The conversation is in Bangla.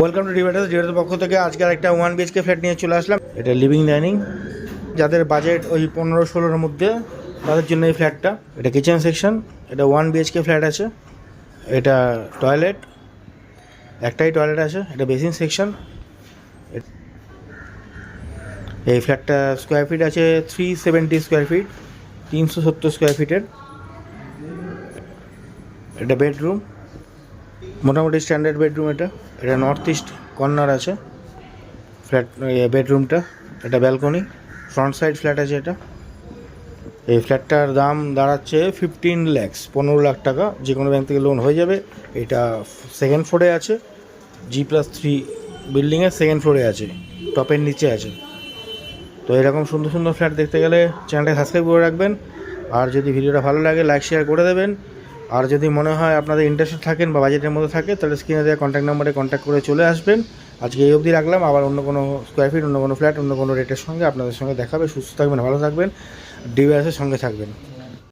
ওয়েলকাম টু ডিবেটার পক্ষ থেকে আজকে একটা 1 BHK ফ্ল্যাট নিয়ে চলে আসলাম। এটা লিভিং ডাইনিং, যাদের বাজেট ওই 15-16-এর মধ্যে তাদের জন্য এই ফ্ল্যাটটা। এটা কিচেন সেকশন, এটা 1 BHK ফ্ল্যাট আছে। এটা টয়লেট, একটাই টয়লেট আছে। এটা বেসিন সেকশন। এই ফ্ল্যাটটা স্কোয়ার ফিট আছে 370 স্কোয়ার ফিট, 370 স্কোয়ার ফিটের। এটা বেডরুম, মোটামুটি স্ট্যান্ডার্ড বেডরুম। এটা নর্থ ইস্ট কর্নার আছে ফ্ল্যাট বেডরুমটা। এটা ব্যালকনি, ফ্রন্ট সাইড ফ্ল্যাট আছে এটা। এই ফ্ল্যাটটার দাম দাঁড়াচ্ছে 15 lakhs, 15 লাখ টাকা। যে কোনো ব্যাংক থেকে লোন হয়ে যাবে। এটা সেকেন্ড ফ্লোরে আছে, G+3 বিল্ডিংয়ের সেকেন্ড ফ্লোরে আছে, টপের নিচে আছে। তো এরকম সুন্দর সুন্দর ফ্ল্যাট দেখতে গেলে চ্যানেলটা সাবস্ক্রাইব করে রাখবেন। আর যদি ভিডিওটা ভালো লাগে লাইক শেয়ার করে দেবেন। আর যদি মনে হয় আপনাদের ইন্টারেস্টেড থাকেন বা বাজেটের মধ্যে থাকে, তাহলে স্ক্রিনে দেওয়া কন্ট্যাক্ট নাম্বারে কন্ট্যাক্ট করে চলে আসবেন। আজকে এই অবধি রাখলাম। আবার অন্য কোনো স্কোয়ার ফিট, অন্য কোনো ফ্ল্যাট, অন্য কোনো রেটের সঙ্গে আপনাদের সঙ্গে দেখাবে। সুস্থ থাকবেন, ভালো থাকবেন, ডিভাইসের সঙ্গে থাকবেন।